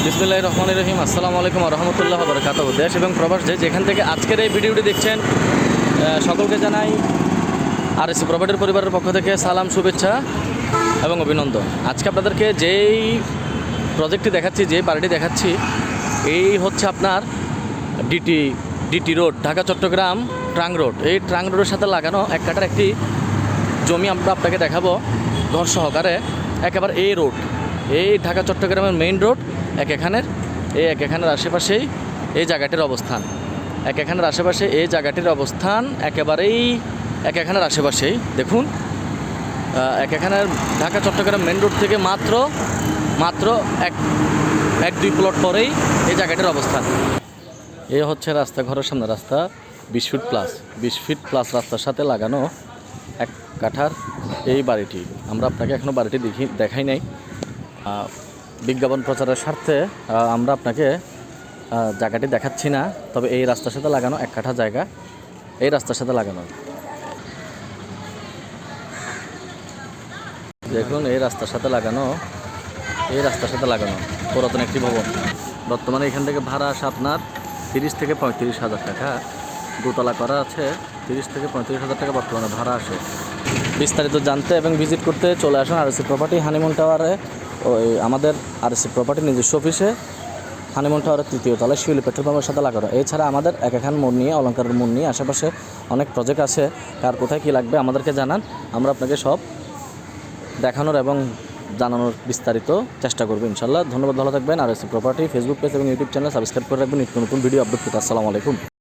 বিসমিল্লাহির রহমানির রহিম। আসসালামু আলাইকুম ওয়া রাহমাতুল্লাহি ওয়া বারাকাতুহু। দেশ এবং প্রবাস যেখান থেকে আজকের এই ভিডিওটি দেখছেন সকলকে জানাই আরএসসি প্রপার্টির পরিবারের পক্ষ থেকে সালাম, শুভেচ্ছা এবং অভিনন্দন। আজকে আপনাদেরকে যেই প্রজেক্টটি দেখাচ্ছি, যে বাড়িটি দেখাচ্ছি, এই হচ্ছে আপনার DT road, Dhaka Chittagong trunk road. এই ট্রাঙ্ক রোডের সাথে লাগানো এক কাঠার একটি জমি আমরা আপনাকে দেখাবো ঘর সহকারে। একেবারে এই রোড, এই ঢাকা চট্টগ্রামের মেইন রোড এখানের আশেপাশেই এই জায়গাটির অবস্থান। এখানের আশেপাশে এই জায়গাটির অবস্থান একেবারেই এখানের আশেপাশেই দেখুন। এখানের ঢাকা চট্টগ্রাম মেইন রোড থেকে মাত্র এক দুই প্লট পরেই এই জায়গাটির অবস্থান। এই হচ্ছে রাস্তা, ঘরের সামনে রাস্তা 20 ফিট প্লাস রাস্তার সাথে লাগানো এক কাঠার এই বাড়িটি। আমরা আপনাকে এখনও বাড়িটি দেখাই নাই। বিজ্ঞাপন প্রচারের স্বার্থে আমরা আপনাকে জায়গাটি দেখাচ্ছি না। তবে এই রাস্তার সাথে লাগানো এক কাঠা জায়গা, এই রাস্তার সাথে লাগানো দেখুন, এই রাস্তার সাথে লাগানো পুরাতন একটি ভবন। বর্তমানে এখান থেকে ভাড়া আসে আপনার 30 থেকে 35 হাজার টাকা। দোতলা করা আছে, 30 থেকে 35 হাজার টাকা বর্তমানে ভাড়া আসে। বিস্তারিত জানতে এবং ভিজিট করতে চলে আসুন আরএসসি প্রপার্টি হানিমুন টাওয়ারে। আমাদের আরএসসি প্রপার্টি নিজস্ব অফিসে হানিমুন টাওয়ারের 3য় তলায় শিউলি পেট্রোল পাম্পের সাথে লাগানো। এছাড়া আমাদের এখান মোড় নিয়ে, অলঙ্কারের মোড় নিয়ে আশেপাশে অনেক প্রজেক্ট আছে। কার কোথায় কী লাগবে আমাদেরকে জানান, আমরা আপনাকে সব দেখানোর এবং জানানোর বিস্তারিত চেষ্টা করবো ইনশাল্লাহ। ধন্যবাদ, ভালো থাকবেন। আরএসসি প্রপার্টি ফেসবুক পেজ এবং ইউটিউব চ্যানেল সাবস্ক্রাইব করে রাখবেন নিত্য নতুন ভিডিও আপলোড করতে। আসসালামু আলাইকুম।